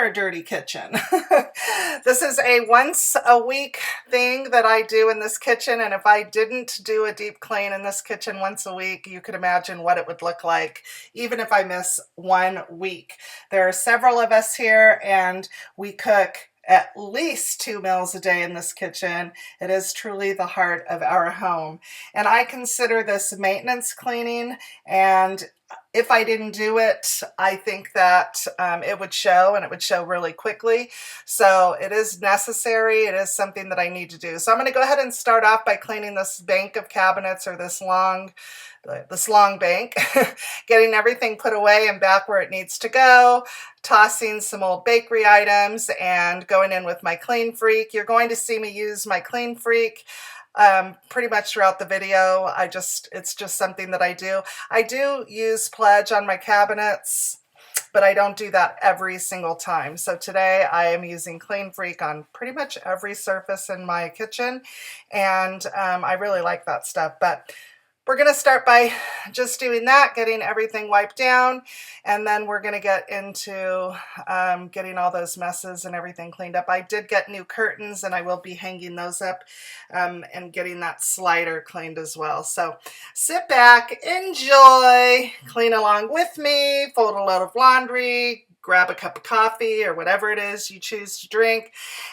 a dirty kitchen. This is a once a week thing that I do in this kitchen, and if I didn't do a deep clean in this kitchen once a week, you could imagine what it would look like even if I miss 1 week. There are several of us here and we cook at least 2 meals a day in this kitchen. It is truly the heart of our home. And I consider this maintenance cleaning, and if I didn't do it, I think that it would show, and it would show really quickly. So it is necessary. It is something that I need to do. So I'm going to go ahead and start off by cleaning this bank of cabinets, or this long bank, getting everything put away and back where it needs to go, tossing some old bakery items, and going in with my Clean Freak. You're going to see me use my Clean Freak pretty much throughout the video. It's just something that I do. I do use Pledge on my cabinets, but I don't do that every single time. So today I am using Clean Freak on pretty much every surface in my kitchen, and I really like that stuff. But we're going to start by just doing that, getting everything wiped down, and then we're going to get into getting all those messes and everything cleaned up. I did get new curtains, and I will be hanging those up and getting that slider cleaned as well. So sit back, enjoy, clean along with me, fold a load of laundry, grab a cup of coffee or whatever it is you choose to drink,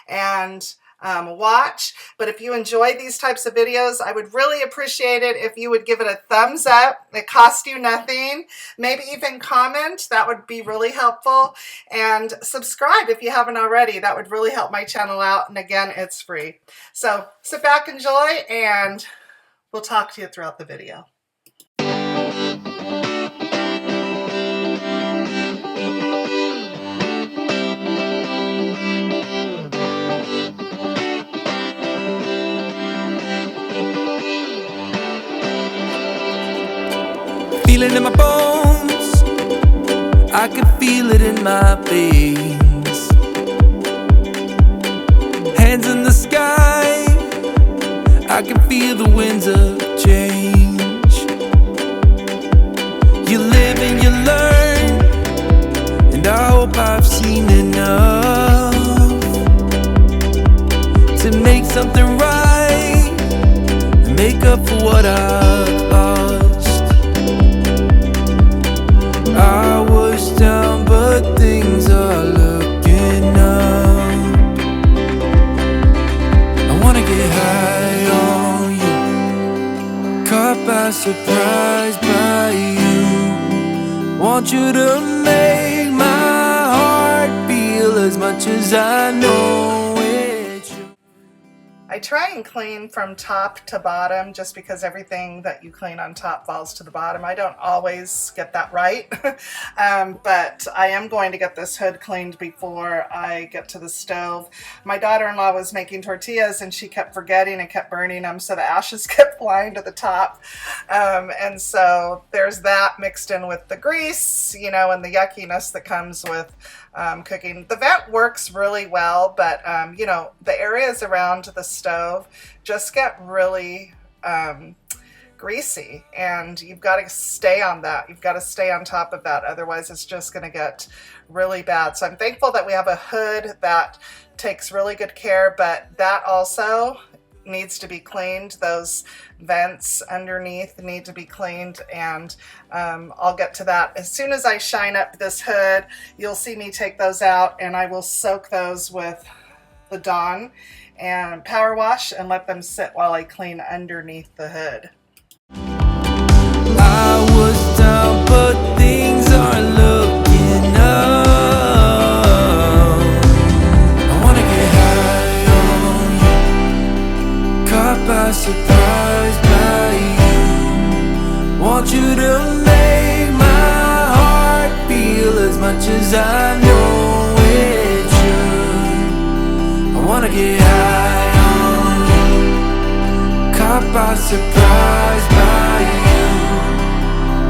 and watch. But if you enjoy these types of videos, I would really appreciate it if you would give it a thumbs up. It costs you nothing. Maybe even comment. That would be really helpful. And subscribe if you haven't already. That would really help my channel out. And again, it's free. So sit back, enjoy, and we'll talk to you throughout the video. Feel it in my bones, I can feel it in my veins. Hands in the sky, I can feel the winds of change. You live and you learn, and I hope I've seen enough to make something right and make up for what I've lost. I was down, but things are looking up. I wanna get high on you, caught by surprise by you. Want you to make my heart feel as much as I know it should. I try and clean from top to bottom just because everything that you clean on top falls to the bottom. I don't always get that right, but I am going to get this hood cleaned before I get to the stove. My daughter-in-law was making tortillas and she kept forgetting and kept burning them, so the ashes kept flying to the top. And so there's that mixed in with the grease, you know, and the yuckiness that comes with cooking. The vent works really well, but you know, the areas around the stove just get really greasy, and you've got to stay on that. You've got to stay on top of that, otherwise it's just going to get really bad. So I'm thankful that we have a hood that takes really good care, but that also needs to be cleaned. Those vents underneath need to be cleaned, and I'll get to that as soon as I shine up this hood. You'll see me take those out, and I will soak those with the Dawn and power wash and let them sit while I clean underneath the hood. I was down, but things are looking up. I wanna get high on you, caught by surprise by you. Want you to make my heart feel as much as I know it should. I wanna get high on you, caught by surprise by you.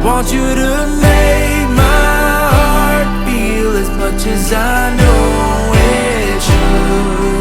Want you to make my heart feel as much as I know it should.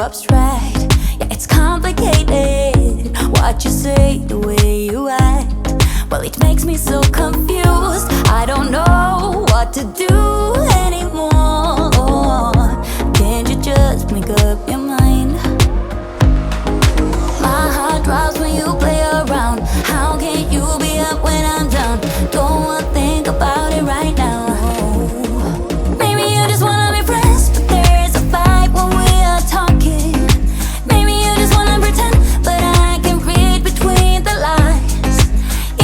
abstract. Yeah, it's complicated. What you say, the way you act. Well, it makes me so confused. I don't know what to do anymore. Can't you just make up your mind? My heart drops when you play around. How can you be up when I'm down? Don't wanna think about it right now. Maybe you just wanna be friends, but there is a fight when we are talking. Maybe you just wanna pretend, but I can read between the lines.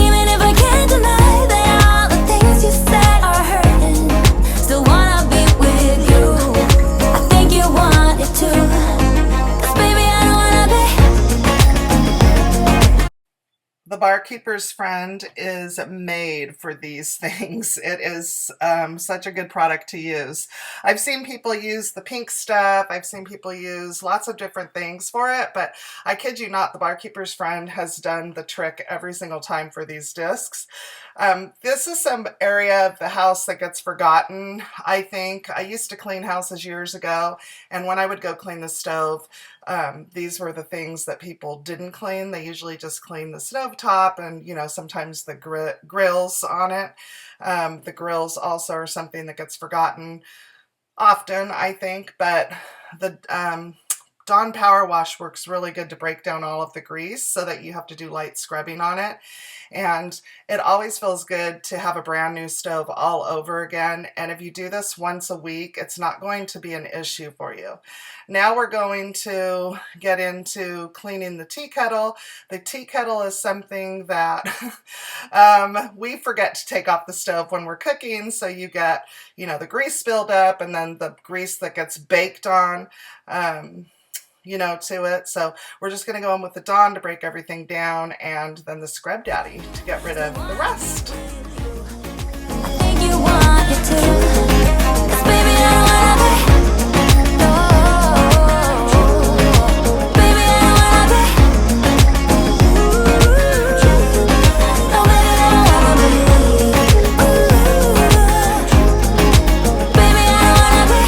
Even if I can't deny that all the things you said are hurting, still wanna be with you. I think you want it too. 'Cause baby, I don't wanna be. The Barkeeper's Friend is made for these things. It is such a good product to use. I've seen people use the pink stuff. I've seen people use lots of different things for it, but I kid you not, the Barkeeper's Friend has done the trick every single time for these discs. This is some area of the house that gets forgotten, I think. I used to clean houses years ago, and when I would go clean the stove, these were the things that people didn't clean. They usually just clean the stove top and, you know, sometimes the grills on it. The grills also are something that gets forgotten often, I think, but the Dawn Power Wash works really good to break down all of the grease so that you have to do light scrubbing on it. And it always feels good to have a brand new stove all over again. And if you do this once a week, it's not going to be an issue for you. Now we're going to get into cleaning the tea kettle. The tea kettle is something that we forget to take off the stove when we're cooking. So you get, you know, the grease spilled up and then the grease that gets baked on. You know, to it. So we're just going to go in with the Dawn to break everything down, and then the Scrub Daddy to get rid of the rest. I think you want it too. 'Cause baby, I don't wanna be. Oh, baby, I don't wanna be. No, baby, I don't wanna be. Baby, I don't wanna be.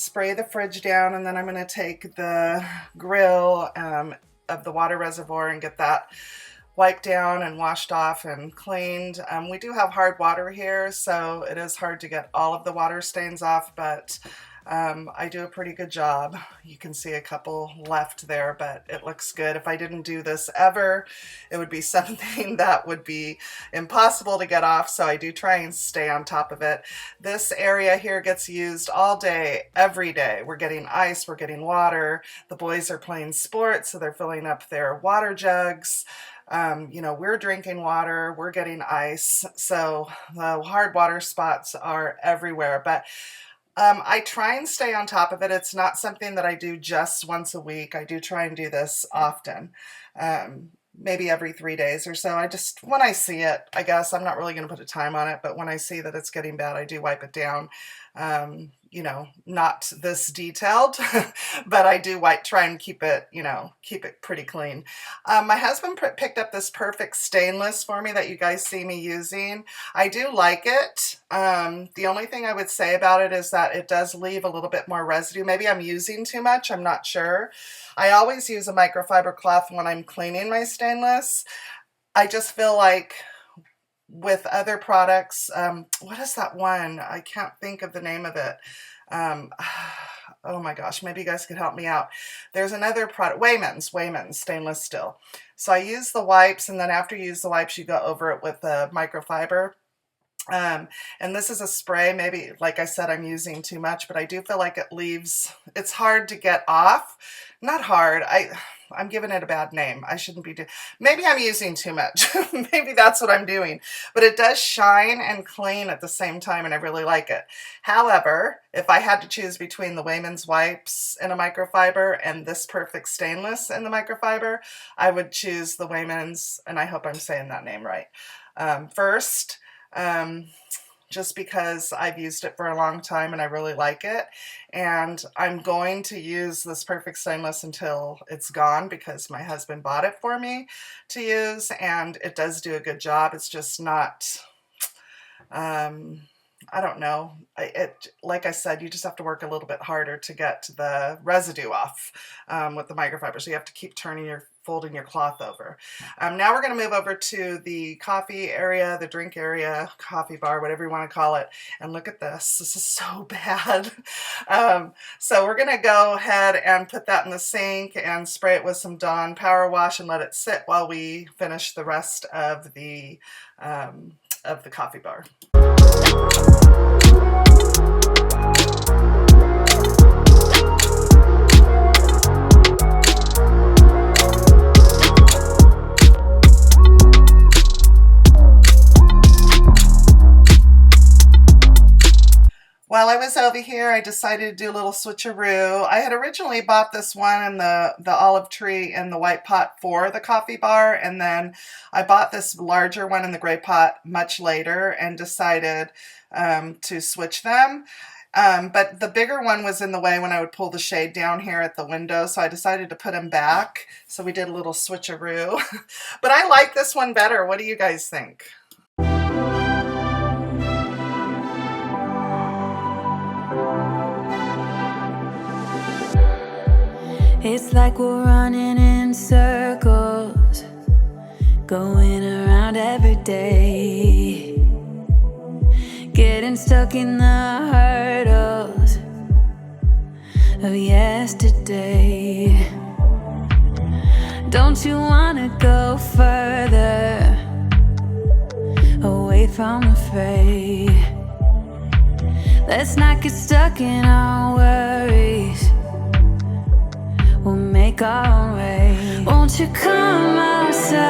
spray the fridge down, and then I'm going to take the grill of the water reservoir and get that wiped down and washed off and cleaned. We do have hard water here, so it is hard to get all of the water stains off, but I do a pretty good job. You can see a couple left there, but it looks good. If I didn't do this ever, it would be something that would be impossible to get off, so I do try and stay on top of it. This area here gets used all day, every day. We're getting ice, we're getting water. The boys are playing sports, so they're filling up their water jugs. You know, we're drinking water, we're getting ice, so the hard water spots are everywhere. But I try and stay on top of it. It's not something that I do just once a week. I do try and do this often, maybe every 3 days or so. When I see it, I guess I'm not really going to put a time on it, but when I see that it's getting bad, I do wipe it down. You know, not this detailed, but I do try and keep it, you know, keep it pretty clean. My husband picked up this Perfect Stainless for me that you guys see me using. I do like it. The only thing I would say about it is that it does leave a little bit more residue. Maybe I'm using too much, I'm not sure. I always use a microfiber cloth when I'm cleaning my stainless. I just feel like with other products, what is that one? I can't think of the name of it. Oh my gosh, maybe you guys could help me out. There's another product, Wayman's stainless steel. So I use the wipes, and then after you use the wipes, you go over it with the microfiber. And this is a spray. Maybe, like I said, I'm using too much, but I do feel like it's hard to get off. Not hard. I'm giving it a bad name. I shouldn't be maybe I'm using too much. Maybe that's what I'm doing. But it does shine and clean at the same time, and I really like it. However, if I had to choose between the Wayman's wipes in a microfiber and this Perfect Stainless in the microfiber, I would choose the Wayman's, and I hope I'm saying that name right, first. Just because I've used it for a long time and I really like it. And I'm going to use this Perfect Stainless until it's gone because my husband bought it for me to use, and it does do a good job. It's just not, I don't know. Like I said, you just have to work a little bit harder to get the residue off with the microfiber. So you have to keep folding your cloth over. Now we're going to move over to the coffee area, the drink area, coffee bar, whatever you want to call it. And look at this. This is so bad. So we're going to go ahead and put that in the sink and spray it with some Dawn Power Wash and let it sit while we finish the rest of the coffee bar. While I was over here, I decided to do a little switcheroo. I had originally bought this one in the olive tree in the white pot for the coffee bar, and then I bought this larger one in the gray pot much later and decided to switch them. But the bigger one was in the way when I would pull the shade down here at the window, so I decided to put him back. So we did a little switcheroo. But I like this one better. What do you guys think? It's like we're running in circles, going around every day, getting stuck in the hurdles of yesterday. Don't you wanna go further away from the fray? Let's not get stuck in our worries, we'll make our way. Won't you come outside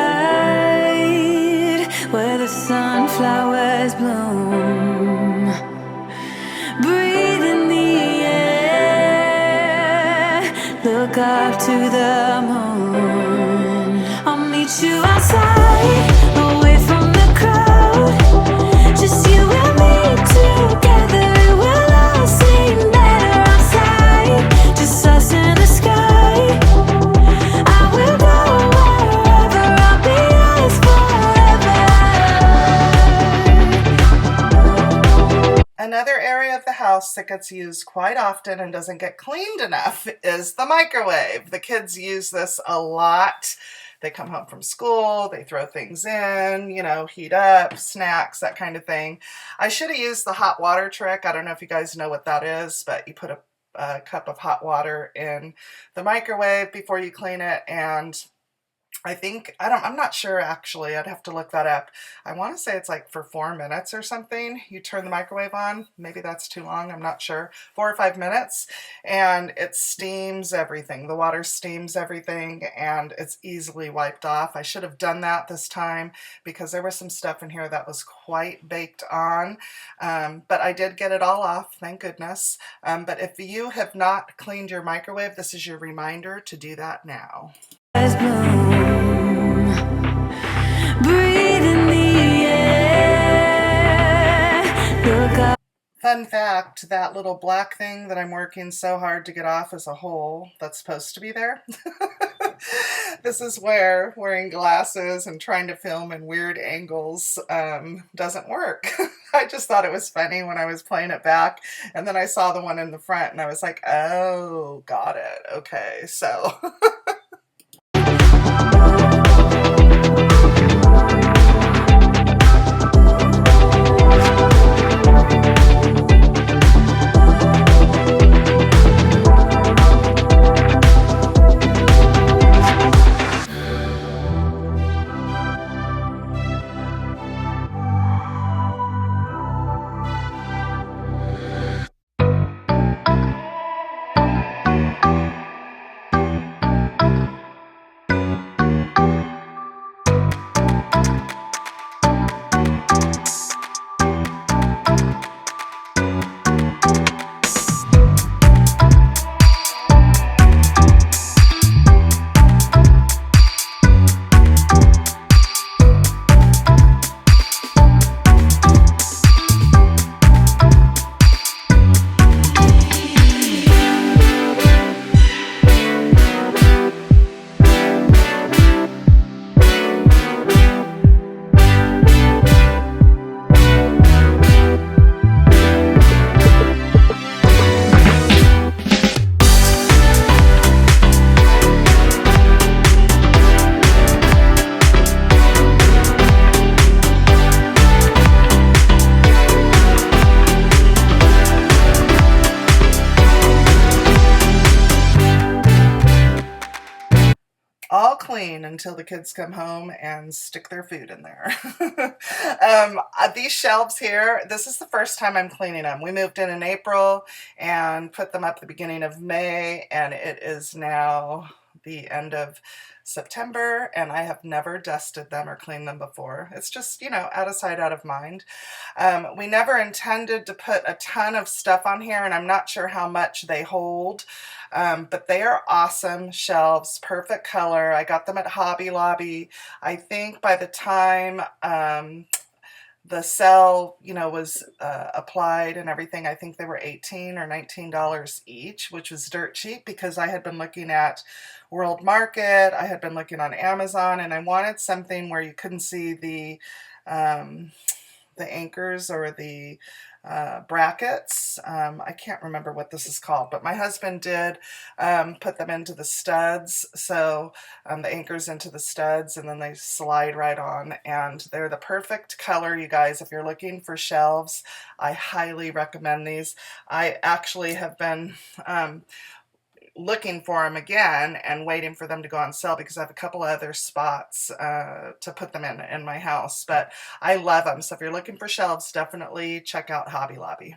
where the sunflowers bloom? Breathe in the air, look up to the moon. I'll meet you outside, away from the crowd. Just you and me together, it will all seem better outside. Just us in the sky. Another area of the house house that gets used quite often and doesn't get cleaned enough is the microwave. The kids use this a lot. They come home from school, they throw things in, you know, heat up, snacks, that kind of thing. I should have used the hot water trick. I don't know if you guys know what that is, but you put a cup of hot water in the microwave before you clean it, and I'm not sure actually. I'd have to look that up. I want to say it's like for 4 minutes or something. You turn the microwave on. Maybe that's too long. I'm not sure. 4 or 5 minutes, and it steams everything. The water steams everything, and it's easily wiped off. I should have done that this time because there was some stuff in here that was quite baked on. But I did get it all off, thank goodness. But if you have not cleaned your microwave, this is your reminder to do that now. Fun fact, that little black thing that I'm working so hard to get off is a hole that's supposed to be there. This is where wearing glasses and trying to film in weird angles doesn't work. I just thought it was funny when I was playing it back, and then I saw the one in the front and I was like, oh, got it. Okay, so... all clean until the kids come home and stick their food in there. These shelves here, this is the first time I'm cleaning them. We moved in April and put them up the beginning of May, and it is now the end of September, and I have never dusted them or cleaned them before. It's just, you know, out of sight, out of mind. We never intended to put a ton of stuff on here, and I'm not sure how much they hold, but they are awesome shelves, perfect color. I got them at Hobby Lobby. I think by the time the sale, you know, was applied and everything, I think they were $18 or $19 each, which was dirt cheap because I had been looking at World Market, I had been looking on Amazon, and I wanted something where you couldn't see the anchors or the brackets. I can't remember what this is called, but my husband did put them into the studs, so the anchors into the studs, and then they slide right on, and they're the perfect color, you guys. If you're looking for shelves, I highly recommend these. I actually have been looking for them again and waiting for them to go on sale because I have a couple other spots to put them in my house, but I love them. So if you're looking for shelves, definitely check out Hobby Lobby.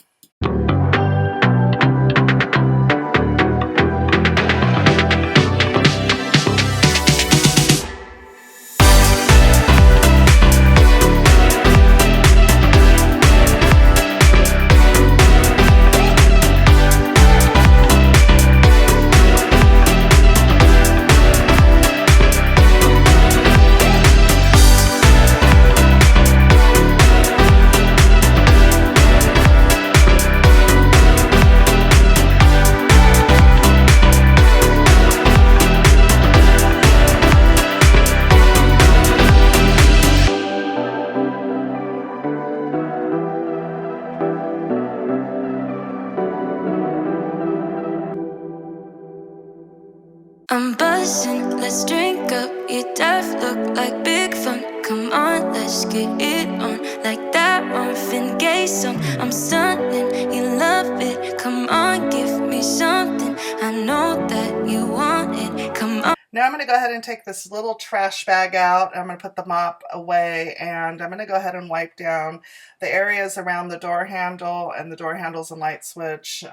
I'm buzzing, let's drink up. Your death look like big fun. Come on, let's get it on. Like that Marvin Gaye song. I'm stunning, you love it. Come on, give me something. I know that you want it. Come on. Now I'm going to go ahead and take this little trash bag out. I'm going to put the mop away, and I'm going to go ahead and wipe down the areas around the door handle and the door handles and light switch,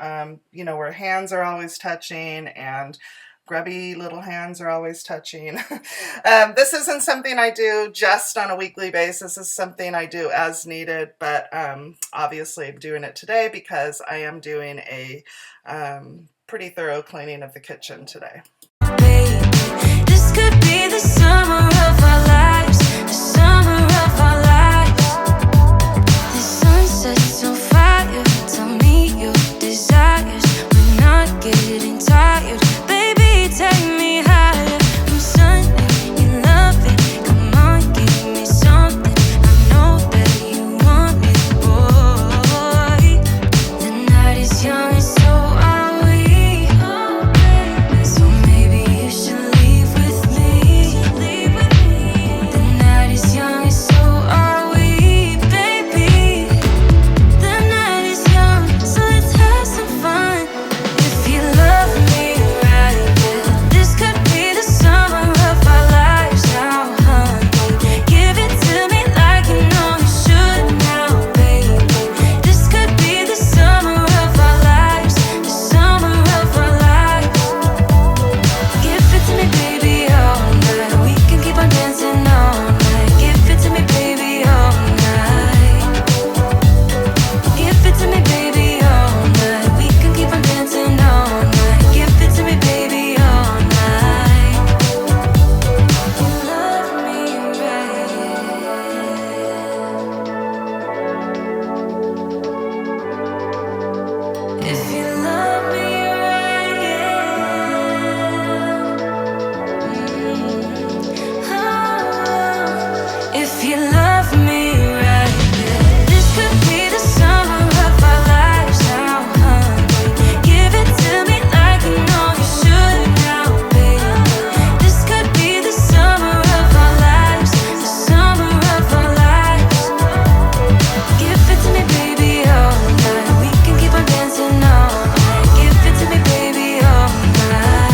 you know, where hands are always touching and grubby little hands are always touching. This isn't something I do just on a weekly basis. This is something I do as needed, but obviously I'm doing it today because I am doing a pretty thorough cleaning of the kitchen today. This could be the summer of our lives, the summer of our lives. The sun sets on fire, tell me your desires. We're not getting tired, baby, take me higher. I'm sunning, you love it, come on, give me something. I know that you want me, boy. The night is young and so are we. So maybe you should leave with me. The night is young and so are we, baby. The night is young, so let's have some fun. If you love me right, yeah, this could be the summer of our lives now, honey. Give it to me like you know you should now, baby. This could be the summer of our lives, the summer of our lives. Give it to me, baby, all night. We can keep on dancing all night. Give it to me, baby, all night. Give it to me, baby, all night. We can keep on dancing all night. Give it to me, baby, all night. You love me right. If you love me right, yeah. If you love me right, yeah. This could be the summer of our lives now, honey. Give it to me like you know you should now, baby. This could be the summer of our lives, the summer of our lives. Give it to me, baby, all night. We can keep on dancing all night. Give it to me, baby, all night.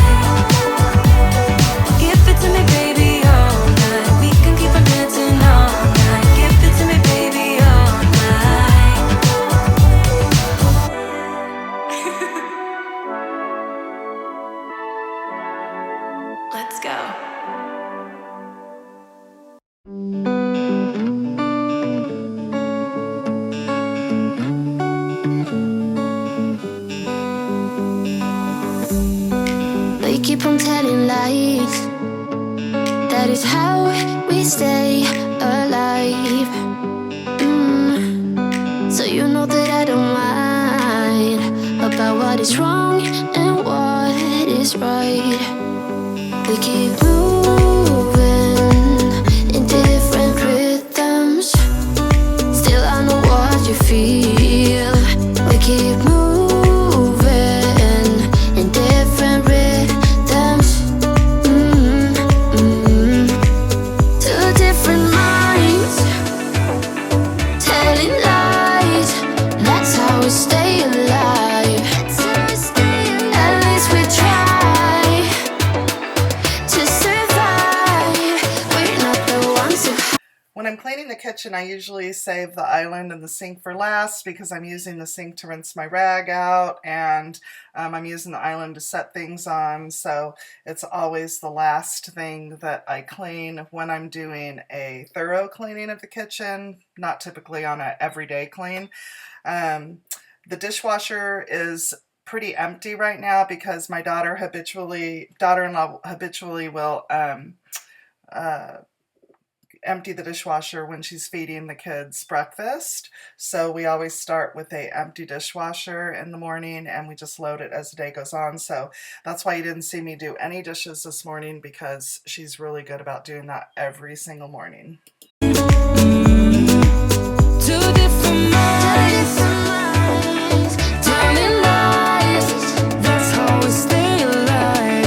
Give it to me, baby, all night. We can keep on dancing all night. Give it to me, baby, all night. Let's go. They keep on telling lies. That is how we stay alive. So you know that I don't mind about what is wrong and what is right. We keep moving in different rhythms. Still I know what you feel. We keep moving in different rhythms. Two different minds telling lies. That's how we stay alive. At least we try to survive. We're not the ones who. When I'm cleaning the kitchen, I usually save the island and the sink for last because I'm using the sink to rinse my rag out, and I'm using the island to set things on, so it's always the last thing that I clean when I'm doing a thorough cleaning of the kitchen, not typically on an everyday clean. The dishwasher is pretty empty right now because my daughter-in-law habitually will empty the dishwasher when she's feeding the kids breakfast. So we always start with a empty dishwasher in the morning and we just load it as the day goes on. So that's why you didn't see me do any dishes this morning, because she's really good about doing that every single morning. Two different minds, telling lies. That's how we stay alive.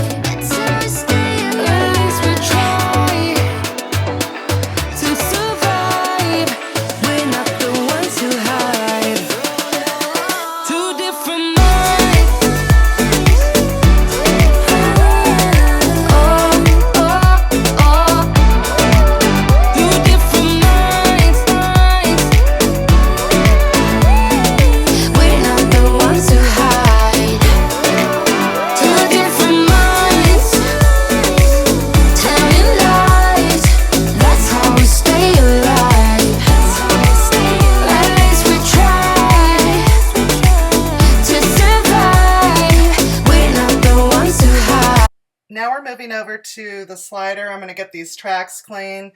Now we're moving over to the slider. I'm going to get these tracks clean.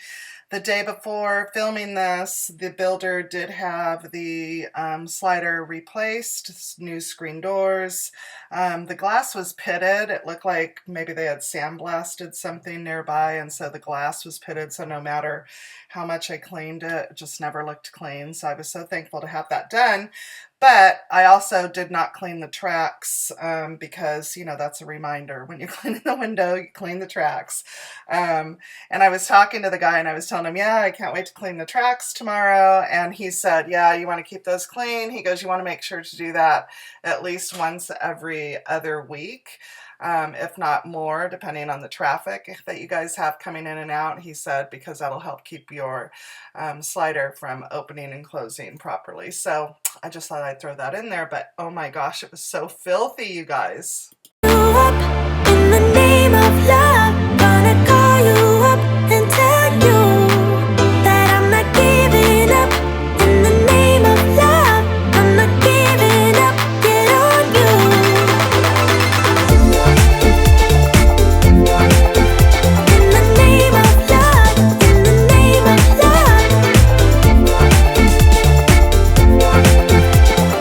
The day before filming this, the builder did have the slider replaced, new screen doors. The glass was pitted. It looked like maybe they had sandblasted something nearby, and so the glass was pitted, so no matter how much I cleaned it, it just never looked clean. So I was so thankful to have that done. But I also did not clean the tracks because, you know, that's a reminder. When you're cleaning the window, you clean the tracks. And I was talking to the guy and I was telling him, yeah, I can't wait to clean the tracks tomorrow. And he said, yeah, you want to keep those clean? He goes, you want to make sure to do that at least once every other week. If not more, depending on the traffic that you guys have coming in and out, he said, because that'll help keep your slider from opening and closing properly. So I just thought I'd throw that in there, but oh my gosh, it was so filthy, you guys. In the name of love, gonna call you up and tell you that I'm not giving up. In the name of love, I'm not giving up. Get on you. In the name of love, in the name of love.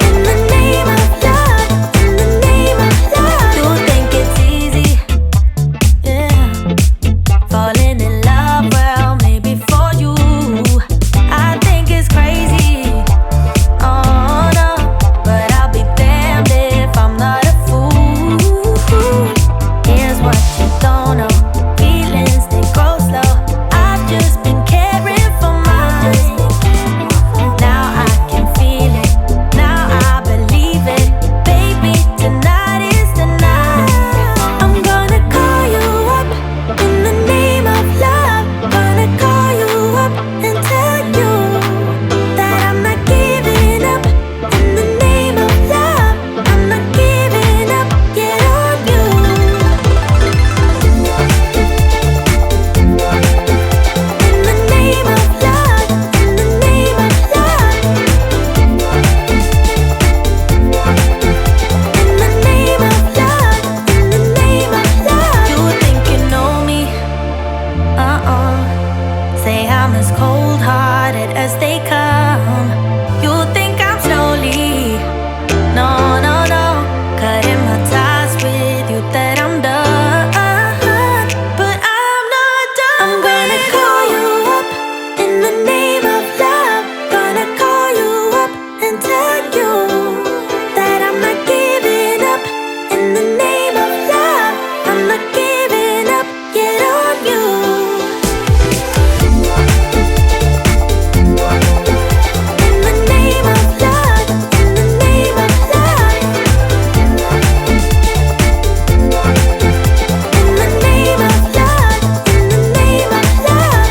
In the name of love, in the name of love. You think it's easy, yeah, falling in love, well, maybe for you. I think it's crazy, oh no, but I'll be damned if I'm not a fool. Here's what you don't know, feelings, they grow slow. I've just been caring for mine, and now I can feel it, now I believe it. Baby, tonight is the night. I'm gonna call you up in the name of love. Gonna call you up and tell you that I'm not giving up. In the name of love, I'm not giving up. Get on you. In the name of love, in the name of love. In the name of love, in the name of love. You think you know me? Say I'm as cold-hearted as they come. You think I'm slowly, no, no, no, cutting my ties with you, that I'm done. But I'm not done. I'm gonna call you up in the name of love. Gonna call you up and tell you that I'm not giving up. In the name of love, I'm not giving up. Get on you. In the name of love, in the name of love. In the name of love, in the name of love.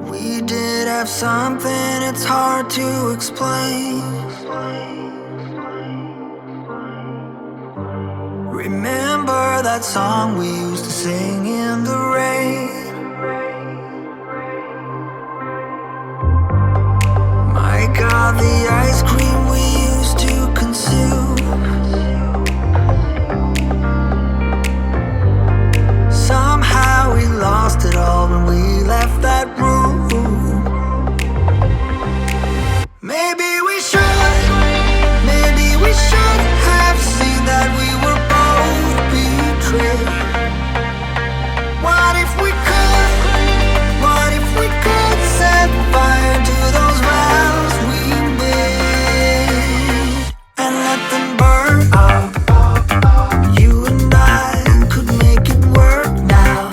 We did have something, it's hard to explain. Remember that song we used to sing in the rain? My God, the ice cream we used to consume. Somehow we lost it all when we left that room. Maybe we should have seen that we were both betrayed. What if we could set fire to those vows we made and let them burn out? You and I could make it work now.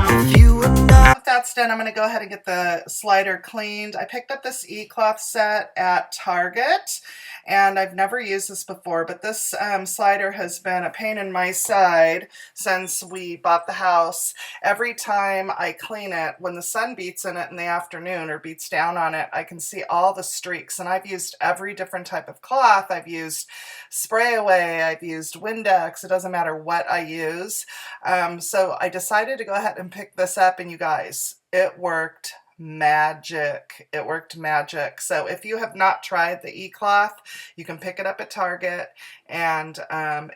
If you and I. Once that's done, I'm going to go ahead and get the slider cleaned. I picked up this e-cloth set at Target, and I've never used this before, but this slider has been a pain in my side since we bought the house. Every time I clean it, when the sun beats in it in the afternoon or beats down on it, I can see all the streaks, and I've used every different type of cloth. I've used spray away, I've used Windex, it doesn't matter what I use. So I decided to go ahead and pick this up, and you guys, it worked magic. It worked magic. So if you have not tried the e-cloth, you can pick it up at Target, and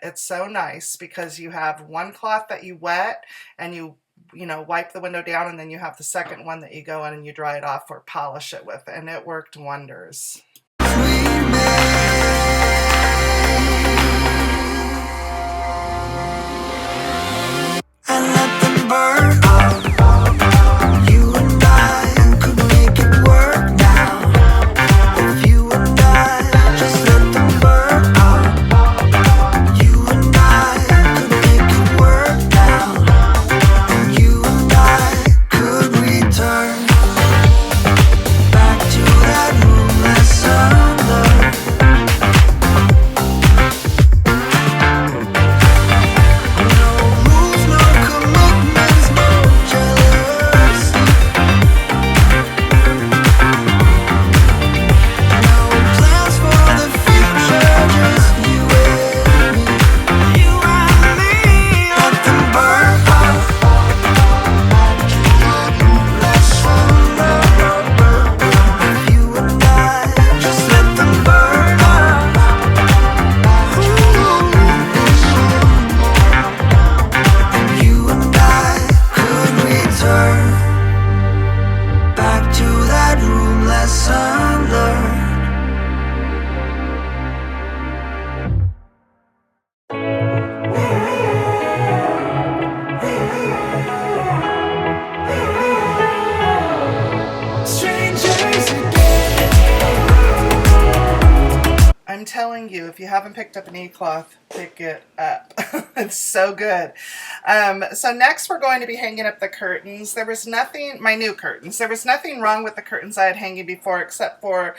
it's so nice because you have one cloth that you wet and you wipe the window down, and then you have the second one that you go in and you dry it off or polish it with, and it worked wonders. And let them burn out. You and I could make it work now. If you and I just let them burn out. You and I could make it work now. And you and I could return back to that room last summer. I'm telling you, if you haven't picked up an e-cloth, pick it up. It's so good. So next we're going to be hanging up the curtains. There was nothing, my new curtains, there was nothing wrong with the curtains I had hanging before, except for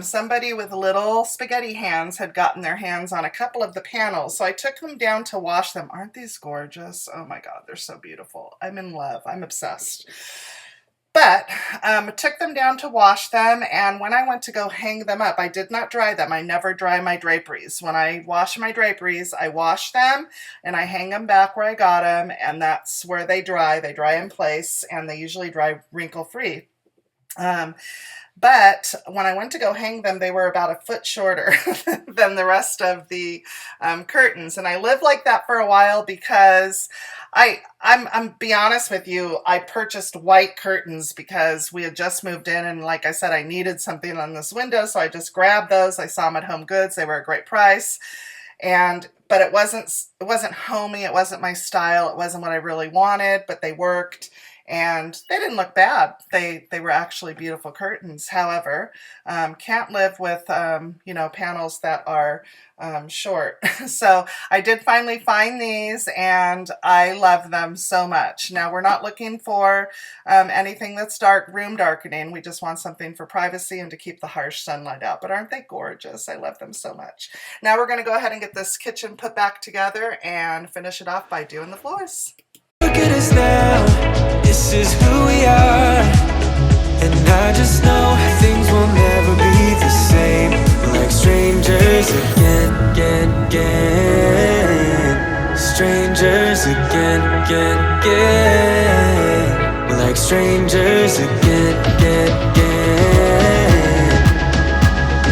somebody with little spaghetti hands had gotten their hands on a couple of the panels. So I took them down to wash them. Aren't these gorgeous? Oh my God, they're so beautiful. I'm in love. I'm obsessed. But took them down to wash them, and when I went to go hang them up, I did not dry them. I never dry my draperies. When I wash my draperies, I wash them and I hang them back where I got them, and that's where they dry. They dry in place, and they usually dry wrinkle-free. But when I went to go hang them, they were about a foot shorter than the rest of the curtains. And I lived like that for a while because I'm be honest with you, I purchased white curtains because we had just moved in, and like I said, I needed something on this window, so I just grabbed those. I saw them at Home Goods. They were a great price. But it wasn't homey, it wasn't my style, it wasn't what I really wanted, but they worked. And they didn't look bad. They were actually beautiful curtains. However, can't live with, panels that are short. So I did finally find these, and I love them so much. Now, we're not looking for anything that's room darkening. We just want something for privacy and to keep the harsh sunlight out. But aren't they gorgeous? I love them so much. Now we're going to go ahead and get this kitchen put back together and finish it off by doing the floors. Look at us now, this is who we are. And I just know things will never be the same. We're like strangers again. Strangers again. We're like strangers again.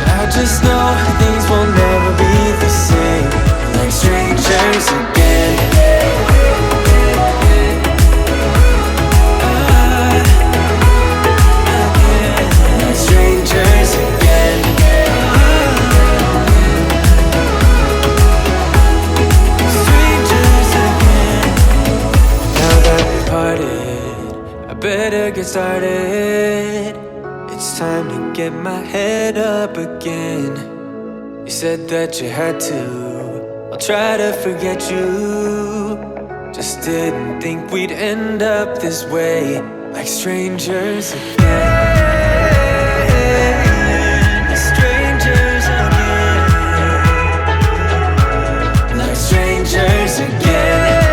I just know things will never be the same. We're like strangers again. Better get started. It's time to get my head up again. You said that you had to. I'll try to forget you. Just didn't think we'd end up this way, like strangers again. Strangers again. Like strangers again.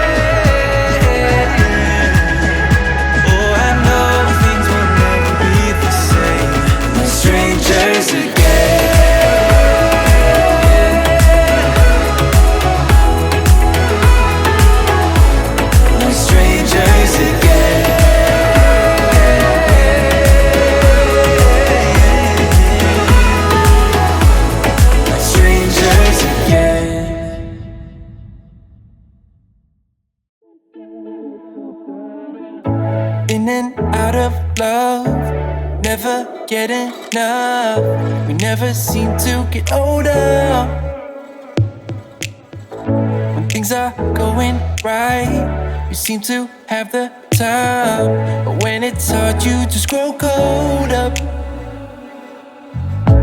never get enough. We never seem to get older. When things are going right, you seem to have the time. But when it's hard, you just grow colder.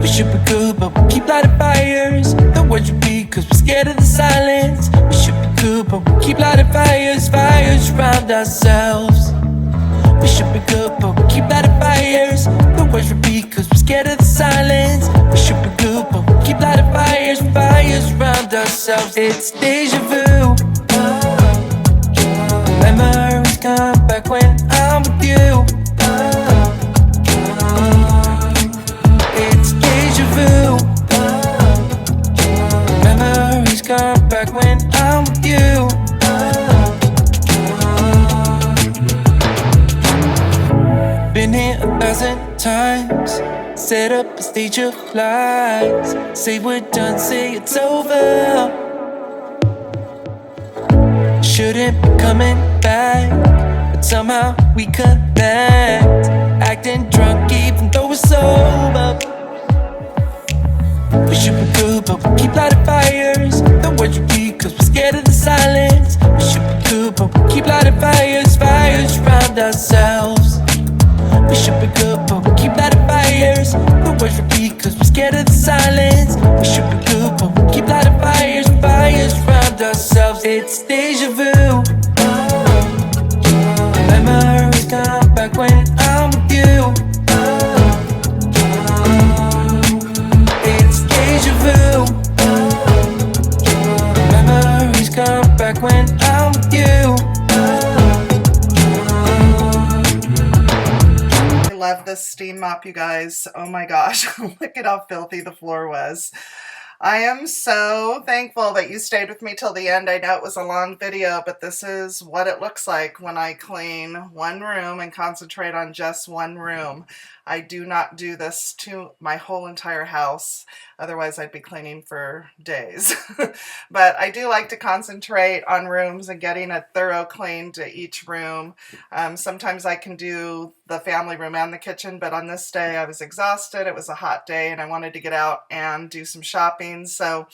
We should be good, but we keep lighting fires. The words repeat, cause we're scared of the silence. We should be good, but we keep lighting fires. Fires around ourselves. We should be good, but we keep lighting fires. The words repeat, cause we're scared of the silence. We should be good, but we keep lighting fires. Fires around ourselves. It's deja vu. Memories come back when I'm with you. It's deja vu. Memories come back when I'm with you. Been here 1,000 times. Set up a stage of lies. Say we're done, say it's over. Shouldn't be coming back, but somehow we connect. Acting drunk even though we're sober. We should be good, but we keep lighting fires. The words repeat, cause we're scared of the silence. We should be good, but we keep lighting fires. Fires around ourselves. We should be good, but we keep lighting fires. The words repeat, cause we're scared of the silence. We should be good, but we keep lighting fires. Fires around ourselves. It's deja vu. Memories come back when I'm with you. It's deja vu. Memories come back when I'm with you. I love this steam mop, you guys. Oh my gosh, look at how filthy the floor was. I am so thankful that you stayed with me till the end. I know it was a long video, but this is what it looks like when I clean one room and concentrate on just one room. I do not do this to my whole entire house. Otherwise, I'd be cleaning for days. But I do like to concentrate on rooms and getting a thorough clean to each room. Sometimes I can do the family room and the kitchen, but on this day I was exhausted. It was a hot day and I wanted to get out and do some shopping. So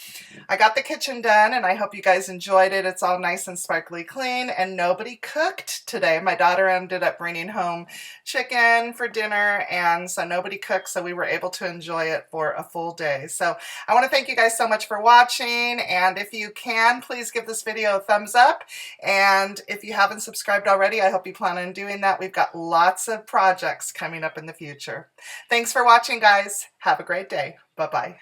I got the kitchen done and I hope you guys enjoyed it. It's all nice and sparkly clean and nobody cooked today. My daughter ended up bringing home chicken for dinner and so nobody cooked, so we were able to enjoy it for a full day. So I want to thank you guys so much for watching, and if you can, please give this video a thumbs up, and if you haven't subscribed already, I hope you plan on doing that. We've got lots of projects coming up in the future. Thanks for watching, guys. Have a great day. Bye-bye.